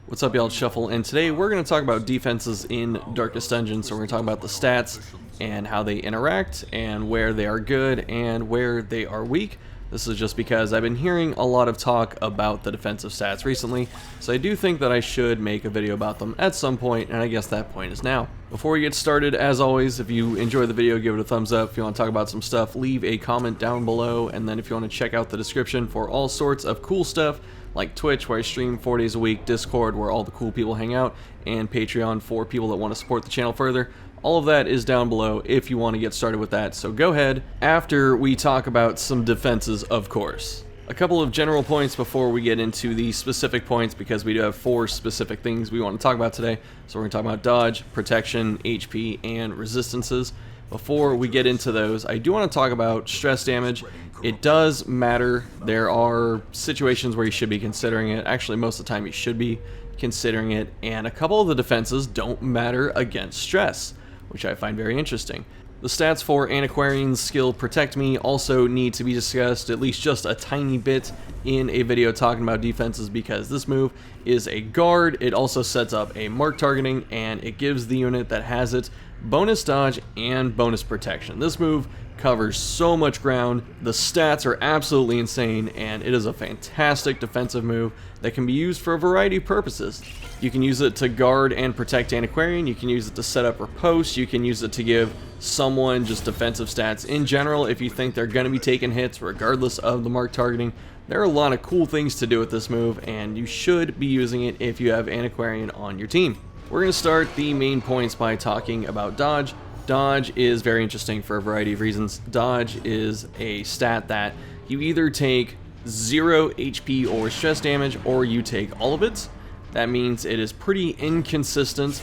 What's up, y'all? Shuffle, and today we're going to talk about defenses in Darkest Dungeon. So we're going to talk about the stats and how they interact and where they are good and where they are weak. This is just because I've been hearing a lot of talk about the defensive stats recently, so I do think that I should make a video about them at some point, and I guess that point is now. Before we get started, as always, if you enjoy the video, give it a thumbs up. If you want to talk about some stuff, leave a comment down below, and then if you want to check out the description for all sorts of cool stuff, like Twitch, where I stream 4 days a week, Discord, where all the cool people hang out, and Patreon for people that want to support the channel further. All of that is down below if you want to get started with that, so go ahead after we talk about some defenses, of course. A couple of general points before we get into the specific points, because we do have 4 specific things we want to talk about today. So we're going to talk about dodge, protection, HP, and resistances. Before we get into those, I do want to talk about stress damage. It does matter. There are situations where you should be considering it. Actually, most of the time you should be considering it. And a couple of the defenses don't matter against stress, which I find very interesting. The stats for Antiquarian's skill Protect Me also need to be discussed at least just a tiny bit in a video talking about defenses, because this move is a guard. It also sets up a mark targeting, and it gives the unit that has it bonus dodge and bonus protection. This move covers so much ground. The stats are absolutely insane, and it is a fantastic defensive move that can be used for a variety of purposes. You can use it to guard and protect Antiquarian, you can use it to set up riposte, you can use it to give someone just defensive stats in general if you think they're going to be taking hits regardless of the mark targeting. There are a lot of cool things to do with this move, and you should be using it if you have Antiquarian on your team. We're going to start the main points by talking about dodge. Dodge is very interesting for a variety of reasons. Dodge is a stat that you either take 0 HP or stress damage, or you take all of it. That means it is pretty inconsistent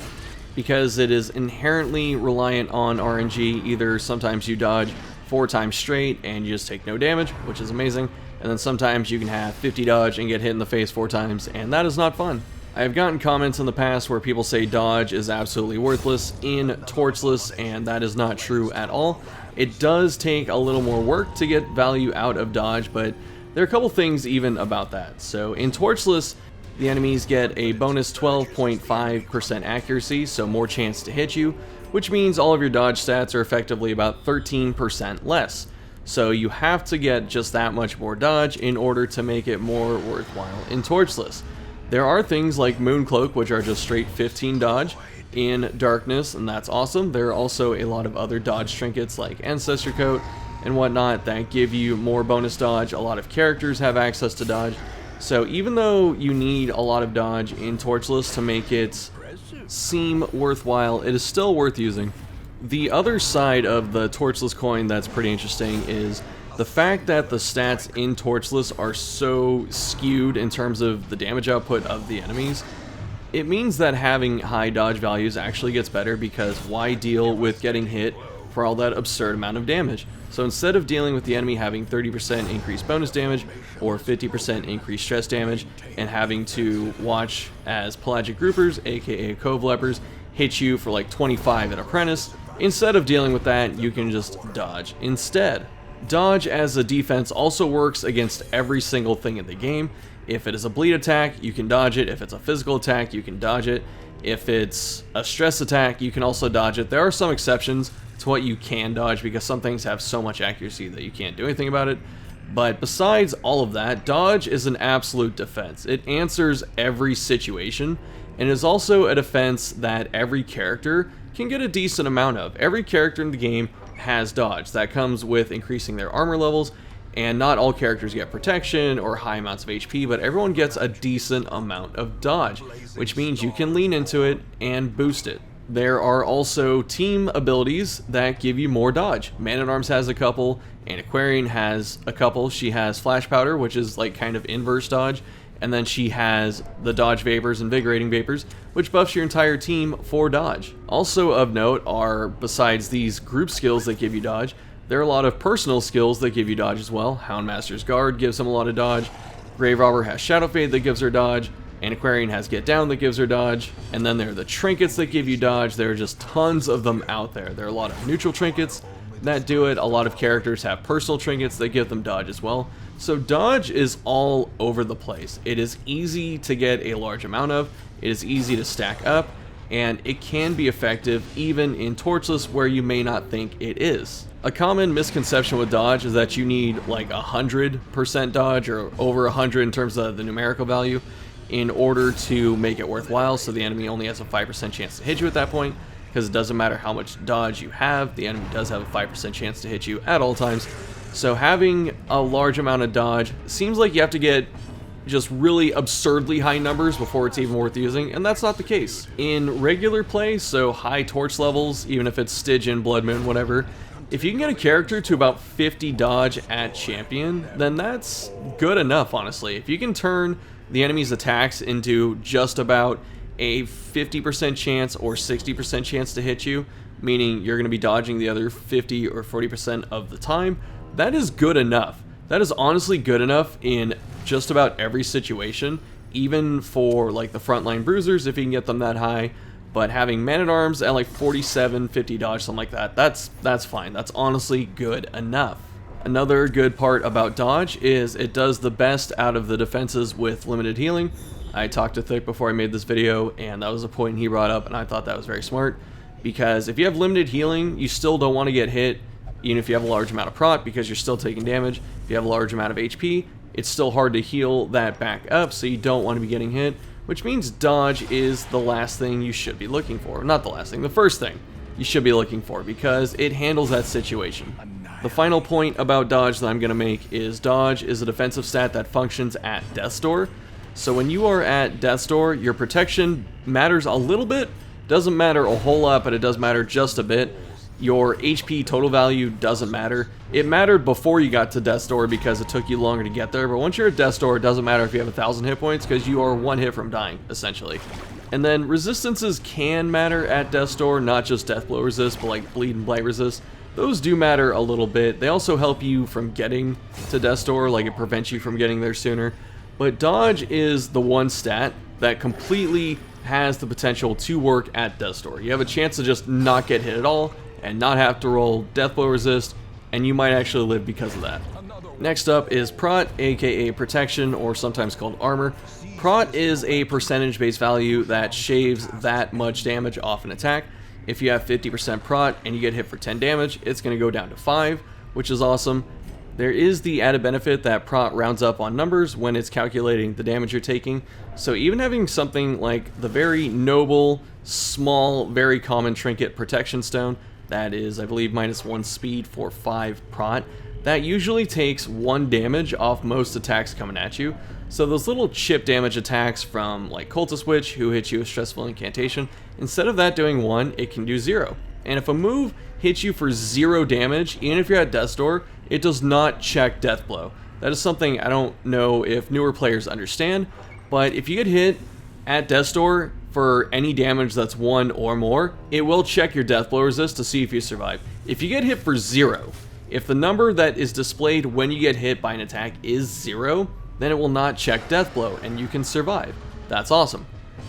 because it is inherently reliant on RNG. Either sometimes you dodge 4 times straight and you just take no damage, which is amazing, and then sometimes you can have 50 dodge and get hit in the face 4 times, and that is not fun. I have gotten comments in the past where people say dodge is absolutely worthless in Torchless, and that is not true at all. It does take a little more work to get value out of dodge, but there are a couple things even about that. So in Torchless, the enemies get a bonus 12.5% accuracy, so more chance to hit you, which means all of your dodge stats are effectively about 13% less. So you have to get just that much more dodge in order to make it more worthwhile in Torchless. There are things like Mooncloak, which are just straight 15 dodge in Darkness, and that's awesome. There are also a lot of other dodge trinkets like Ancestor Coat and whatnot that give you more bonus dodge. A lot of characters have access to dodge. So even though you need a lot of dodge in Torchless to make it seem worthwhile, it is still worth using. The other side of the Torchless coin that's pretty interesting is the fact that the stats in Torchless are so skewed in terms of the damage output of the enemies. It means that having high dodge values actually gets better, because why deal with getting hit for all that absurd amount of damage? So instead of dealing with the enemy having 30% increased bonus damage or 50% increased stress damage and having to watch as pelagic groupers, aka cove lepers, hit you for like 25 at Apprentice, instead of dealing with that, you can just dodge instead. Dodge as a defense also works against every single thing in the game. If it is a bleed attack, you can dodge it. If it's a physical attack, you can dodge it. If it's a stress attack, you can also dodge it. There are some exceptions to what you can dodge, because some things have so much accuracy that you can't do anything about it. But besides all of that, dodge is an absolute defense. It answers every situation, and is also a defense that every character can get a decent amount of. Every character in the game has dodge. That comes with increasing their armor levels, and not all characters get protection or high amounts of HP, but everyone gets a decent amount of dodge, which means you can lean into it and boost it. There are also team abilities that give you more dodge. Man-at-Arms has a couple, Antiquarian has a couple. She has Flash Powder, which is like kind of inverse dodge, and then she has the Dodge Vapors, Invigorating Vapors, which buffs your entire team for dodge. Also of note are, besides these group skills that give you dodge, there are a lot of personal skills that give you dodge as well. Houndmaster's Guard gives him a lot of dodge, Grave Robber has Shadow Fade that gives her dodge, Antiquarian has Get Down that gives her dodge, and then there are the trinkets that give you dodge. There are just tons of them out there. There are a lot of neutral trinkets, that do it. A lot of characters have personal trinkets that give them dodge as well. So dodge is all over the place. It is easy to get a large amount of, it is easy to stack up, and it can be effective even in torchless where you may not think it is. A common misconception with dodge is that you need like 100% dodge or over 100 in terms of the numerical value in order to make it worthwhile, so the enemy only has a 5% chance to hit you at that point, because it doesn't matter how much dodge you have, the enemy does have a 5% chance to hit you at all times. So having a large amount of dodge seems like you have to get just really absurdly high numbers before it's even worth using, and that's not the case. In regular play, so high torch levels, even if it's Stygian, Blood Moon, whatever, if you can get a character to about 50 dodge at champion, then that's good enough, honestly. If you can turn the enemy's attacks into just about a 50% chance or 60% chance to hit you, meaning you're going to be dodging the other 50 or 40% of the time, that is good enough. That is honestly good enough in just about every situation, even for like the frontline bruisers if you can get them that high. But having Man-at-Arms at like 47, 50 dodge, something like that, that's fine. That's honestly good enough. Another good part about dodge is it does the best out of the defenses with limited healing. I talked to Thick before I made this video, and that was a point he brought up, and I thought that was very smart. Because if you have limited healing, you still don't want to get hit, even if you have a large amount of prot, because you're still taking damage. If you have a large amount of HP, it's still hard to heal that back up, so you don't want to be getting hit. Which means dodge is the last thing you should be looking for. Not the last thing, the first thing you should be looking for, because it handles that situation. The final point about dodge that I'm going to make is dodge is a defensive stat that functions at Death's Door. So when you are at Death's Door, your protection matters a little bit. Doesn't matter a whole lot, but it does matter just a bit. Your HP total value doesn't matter. It mattered before you got to Death's Door because it took you longer to get there, but once you're at Death's Door, it doesn't matter if you have 1,000 hit points because you are one hit from dying, essentially. And then resistances can matter at Death's Door, not just Death Blow resist, but like Bleed and Blight resist. Those do matter a little bit. They also help you from getting to Death's Door, like it prevents you from getting there sooner. But dodge is the one stat that completely has the potential to work at Death's Door. You have a chance to just not get hit at all and not have to roll Death Blow resist, and you might actually live because of that. Next up is Prot, aka Protection, or sometimes called Armor. Prot is a percentage-based value that shaves that much damage off an attack. If you have 50% Prot and you get hit for 10 damage, it's going to go down to 5, which is awesome. There is the added benefit that Prot rounds up on numbers when it's calculating the damage you're taking, so even having something like the very noble, small, very common trinket Protection Stone, that is, I believe, -1 speed for 5 Prot, that usually takes 1 damage off most attacks coming at you. So those little chip damage attacks from like Cultist Witch, who hits you with Stressful Incantation, instead of that doing 1, it can do 0. And if a move hits you for 0 damage, even if you're at Death's Door, it does not check Death Blow. That is something I don't know if newer players understand, but if you get hit at Death's Door for any damage that's 1 or more, it will check your Death Blow resist to see if you survive. If you get hit for 0, if the number that is displayed when you get hit by an attack is 0, then it will not check Death Blow and you can survive. That's awesome.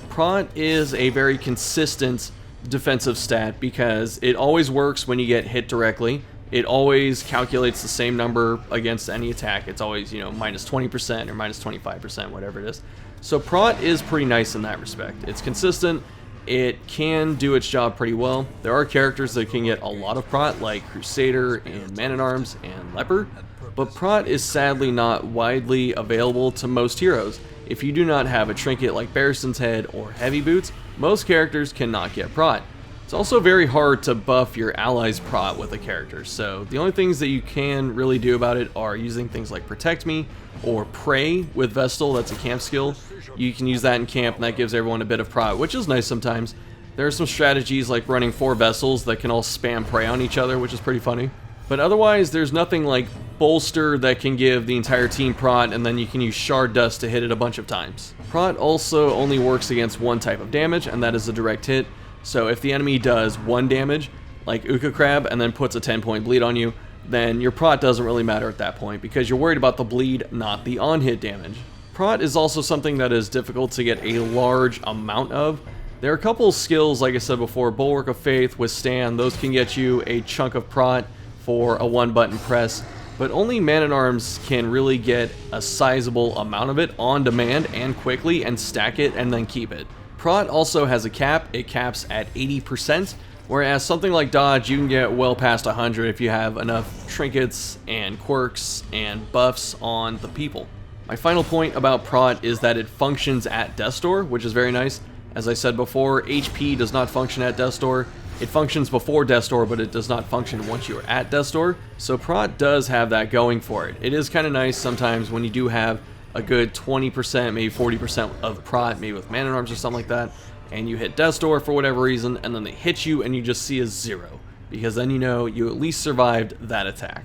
Prot is a very consistent defensive stat because it always works when you get hit directly. It always calculates the same number against any attack. It's always, you know, -20% or -25%, whatever it is. So Prot is pretty nice in that respect. It's consistent. It can do its job pretty well. There are characters that can get a lot of Prot, like Crusader and Man-at-Arms and Leper, but Prot is sadly not widely available to most heroes. If you do not have a trinket like Barristan's Head or Heavy Boots, most characters cannot get Prot. It's also very hard to buff your allies' Prot with a character, so the only things that you can really do about it are using things like Protect Me or Pray with Vestal. That's a camp skill. You can use that in camp and that gives everyone a bit of Prot, which is nice sometimes. There are some strategies like running 4 Vestals that can all spam Pray on each other, which is pretty funny. But otherwise, there's nothing like Bolster that can give the entire team Prot, and then you can use Shard Dust to hit it a bunch of times. Prot also only works against one type of damage, and that is a direct hit. So if the enemy does 1 damage, like Uka Crab, and then puts a 10-point bleed on you, then your Prot doesn't really matter at that point, because you're worried about the bleed, not the on-hit damage. Prot is also something that is difficult to get a large amount of. There are a couple skills, like I said before, Bulwark of Faith, Withstand, those can get you a chunk of Prot for a one-button press, but only Man-at-Arms can really get a sizable amount of it on demand and quickly and stack it and then keep it. Prot also has a cap. It caps at 80%, whereas something like Dodge, you can get well past 100 if you have enough trinkets and quirks and buffs on the people. My final point about Prot is that it functions at Death's Door, which is very nice. As I said before, HP does not function at Death's Door. It functions before Death's Door, but it does not function once you're at Death's Door. So Prot does have that going for it. It is kind of nice sometimes when you do have a good 20%, maybe 40% of Prot, maybe with Man-at-Arms or something like that, and you hit Death's Door for whatever reason, and then they hit you and you just see a 0, because then you know you at least survived that attack.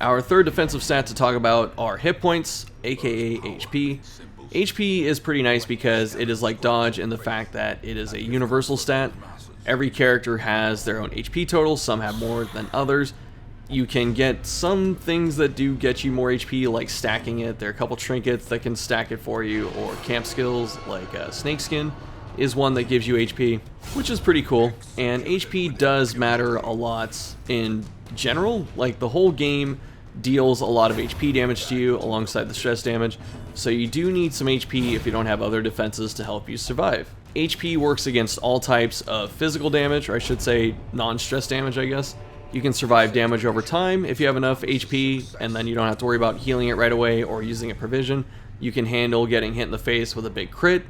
Our third defensive stat to talk about are hit points, aka HP. HP is pretty nice because it is like Dodge in the fact that it is a universal stat. Every character has their own HP total, some have more than others. You can get some things that do get you more HP, like stacking it. There are a couple trinkets that can stack it for you, or camp skills like Snakeskin is one that gives you HP, which is pretty cool. And HP does matter a lot in general. Like, the whole game deals a lot of HP damage to you alongside the stress damage, so you do need some HP if you don't have other defenses to help you survive. HP works against all types of physical damage, or I should say non-stress damage, I guess. You can survive damage over time if you have enough HP, and then you don't have to worry about healing it right away or using a provision. You can handle getting hit in the face with a big crit.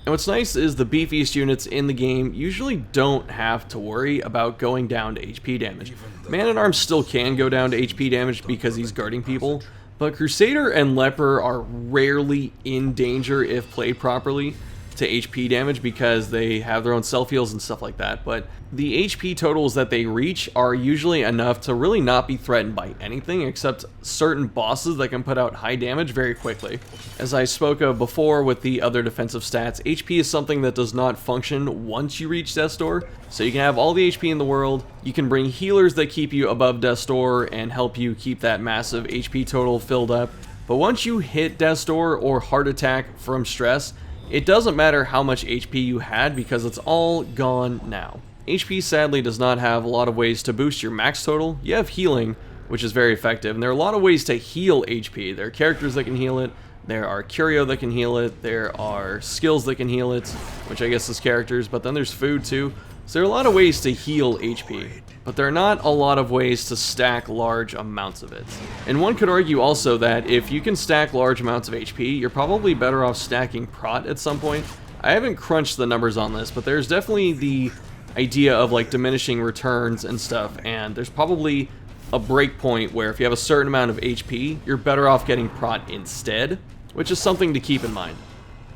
And what's nice is the beefiest units in the game usually don't have to worry about going down to HP damage. Man-at-Arms still can go down to HP damage because he's guarding people, but Crusader and Leper are rarely in danger if played properly to HP damage because they have their own self-heals and stuff like that, but the HP totals that they reach are usually enough to really not be threatened by anything except certain bosses that can put out high damage very quickly. As I spoke of before with the other defensive stats, HP is something that does not function once you reach Death's Door, so you can have all the HP in the world, you can bring healers that keep you above Death's Door and help you keep that massive HP total filled up, but once you hit Death's Door or heart attack from stress, it doesn't matter how much HP you had because it's all gone now. HP sadly does not have a lot of ways to boost your max total. You have healing, which is very effective, and there are a lot of ways to heal HP. There are characters that can heal it, there are curio that can heal it, there are skills that can heal it, which I guess is characters, but then there's food too. So there are a lot of ways to heal HP, but there are not a lot of ways to stack large amounts of it. And one could argue also that if you can stack large amounts of HP, you're probably better off stacking Prot at some point. I haven't crunched the numbers on this, but there's definitely the idea of like diminishing returns and stuff, and there's probably a break point where if you have a certain amount of HP, you're better off getting Prot instead, which is something to keep in mind.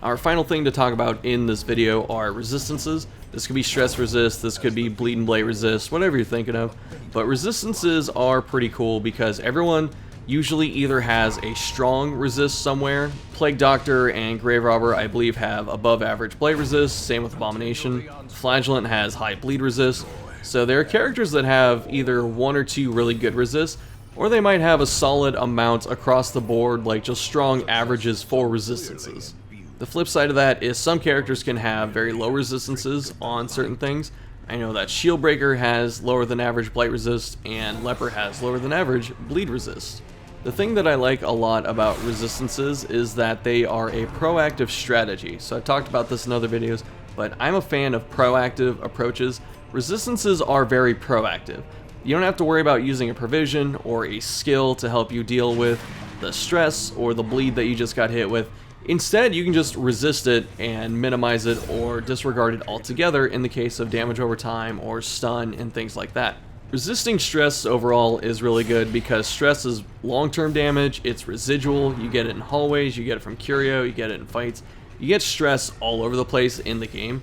Our final thing to talk about in this video are resistances. This could be stress resist, this could be bleed and blade resist, whatever you're thinking of. But resistances are pretty cool because everyone usually either has a strong resist somewhere. Plague Doctor and Grave Robber, I believe, have above average blade resist, same with Abomination. Flagellant has high bleed resist. So there are characters that have either one or two really good resists, or they might have a solid amount across the board, like just strong averages for resistances. The flip side of that is some characters can have very low resistances on certain things. I know that Shieldbreaker has lower than average blight resist, and Leper has lower than average bleed resist. The thing that I like a lot about resistances is that they are a proactive strategy. So I've talked about this in other videos, but I'm a fan of proactive approaches. Resistances are very proactive. You don't have to worry about using a provision or a skill to help you deal with the stress or the bleed that you just got hit with. Instead, you can just resist it and minimize it or disregard it altogether in the case of damage over time or stun and things like that. Resisting stress overall is really good because stress is long-term damage, it's residual, you get it in hallways, you get it from curio, you get it in fights, you get stress all over the place in the game,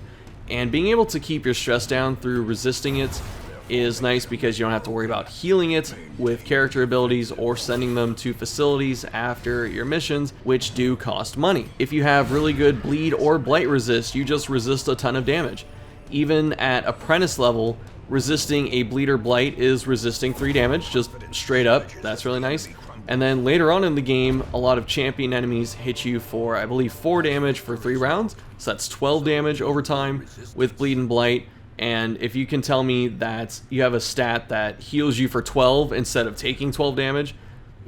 and being able to keep your stress down through resisting it is nice because you don't have to worry about healing it with character abilities or sending them to facilities after your missions, which do cost money. If you have really good bleed or blight resist, you just resist a ton of damage. Even at apprentice level, resisting a bleed or blight is resisting 3 damage, just straight up. That's really nice. And then later on in the game, a lot of champion enemies hit you for, I believe, 4 damage for 3 rounds, so that's 12 damage over time with bleed and blight. And if you can tell me that you have a stat that heals you for 12 instead of taking 12 damage,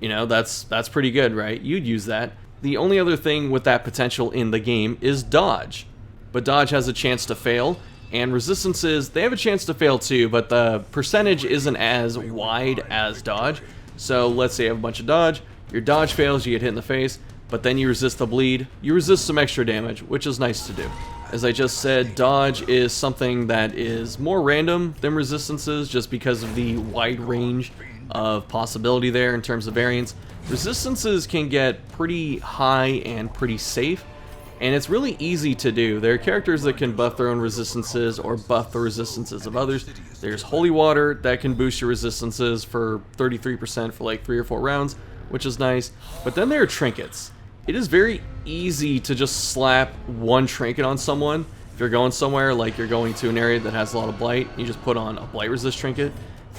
you know, that's pretty good, right? You'd use that. The only other thing with that potential in the game is dodge. But dodge has a chance to fail, and resistances, they have a chance to fail too, but the percentage isn't as wide as dodge. So let's say you have a bunch of dodge, your dodge fails, you get hit in the face, but then you resist the bleed, you resist some extra damage, which is nice to do. As I just said, dodge is something that is more random than resistances just because of the wide range of possibility there in terms of variance. Resistances can get pretty high and pretty safe, and it's really easy to do. There are characters that can buff their own resistances or buff the resistances of others. There's Holy Water that can boost your resistances for 33% for like 3 or 4 rounds, which is nice. But then there are trinkets. It is very easy to just slap one trinket on someone. If you're going somewhere, like you're going to an area that has a lot of blight, you just put on a blight resist trinket.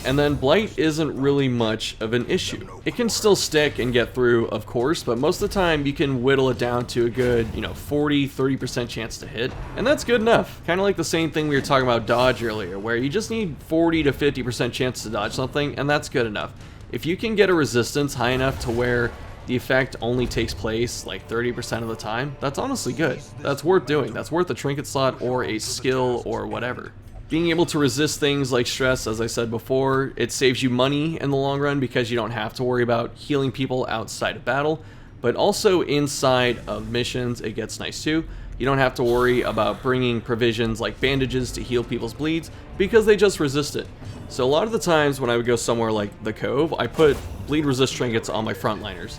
And then blight isn't really much of an issue. It can still stick and get through, of course, but most of the time you can whittle it down to a good, 40-30% chance to hit. And that's good enough. Kind of like the same thing we were talking about dodge earlier, where you just need 40 to 50% chance to dodge something, and that's good enough. If you can get a resistance high enough to where the effect only takes place like 30% of the time, that's honestly good. That's worth doing. That's worth a trinket slot or a skill or whatever. Being able to resist things like stress, as I said before, it saves you money in the long run because you don't have to worry about healing people outside of battle, but also inside of missions it gets nice too. You don't have to worry about bringing provisions like bandages to heal people's bleeds because they just resist it. So a lot of the times when I would go somewhere like the Cove, I put bleed resist trinkets on my frontliners.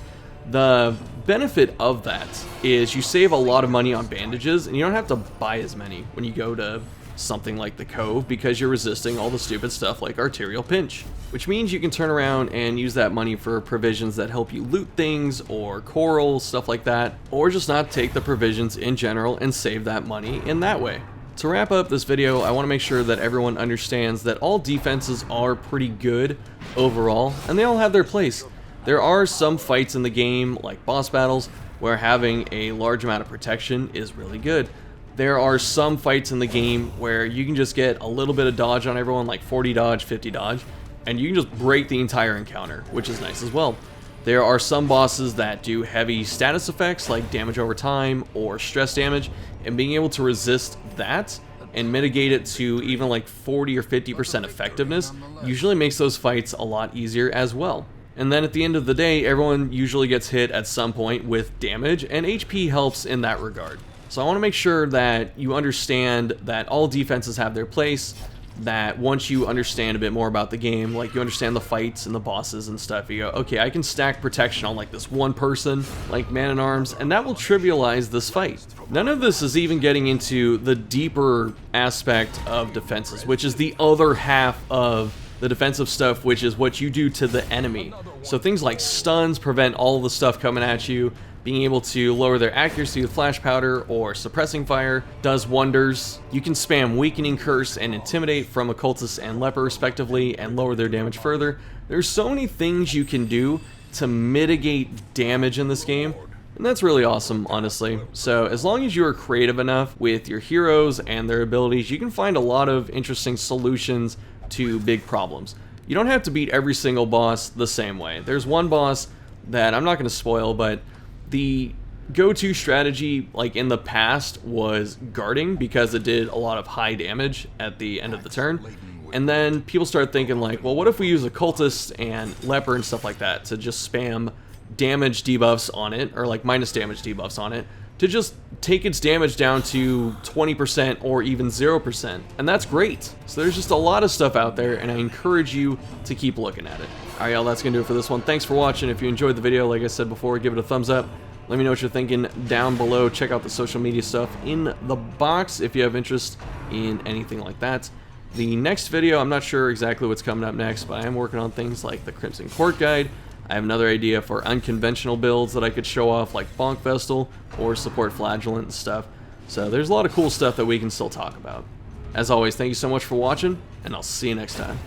The benefit of that is you save a lot of money on bandages, and you don't have to buy as many when you go to something like the Cove because you're resisting all the stupid stuff like arterial pinch, which means you can turn around and use that money for provisions that help you loot things or coral, stuff like that, or just not take the provisions in general and save that money in that way. To wrap up this video, I want to make sure that everyone understands that all defenses are pretty good overall, and they all have their place. There are some fights in the game, like boss battles, where having a large amount of protection is really good. There are some fights in the game where you can just get a little bit of dodge on everyone, like 40 dodge, 50 dodge, and you can just break the entire encounter, which is nice as well. There are some bosses that do heavy status effects, like damage over time or stress damage, and being able to resist that and mitigate it to even like 40 or 50% effectiveness usually makes those fights a lot easier as well. And then at the end of the day, everyone usually gets hit at some point with damage, and HP helps in that regard. So I want to make sure that you understand that all defenses have their place, that once you understand a bit more about the game, like you understand the fights and the bosses and stuff, you go, okay, I can stack protection on like this one person, like Man-at-Arms, and that will trivialize this fight. None of this is even getting into the deeper aspect of defenses, which is the other half of the defensive stuff, which is what you do to the enemy. So things like stuns prevent all the stuff coming at you. Being able to lower their accuracy with flash powder or suppressing fire does wonders. You can spam weakening curse and intimidate from occultist and leper respectively and lower their damage further. There's so many things you can do to mitigate damage in this game, and that's really awesome, honestly. So as long as you are creative enough with your heroes and their abilities, you can find a lot of interesting solutions to big problems. You don't have to beat every single boss the same way. There's one boss that I'm not going to spoil, but the go-to strategy, like in the past, was guarding because it did a lot of high damage at the end of the turn. And then people started thinking like, well, what if we use occultist and leper and stuff like that to just spam damage debuffs on it, or like minus damage debuffs on it, to just take its damage down to 20% or even 0%. And that's great. So there's just a lot of stuff out there, and I encourage you to keep looking at it. Alright, y'all, that's gonna do it for this one. Thanks for watching. If you enjoyed the video, like I said before, give it a thumbs up. Let me know what you're thinking down below. Check out the social media stuff in the box if you have interest in anything like that. The next video, I'm not sure exactly what's coming up next, but I am working on things like the Crimson Court Guide. I have another idea for unconventional builds that I could show off, like Bonk Vestal or support Flagellant and stuff. So there's a lot of cool stuff that we can still talk about. As always, thank you so much for watching, and I'll see you next time.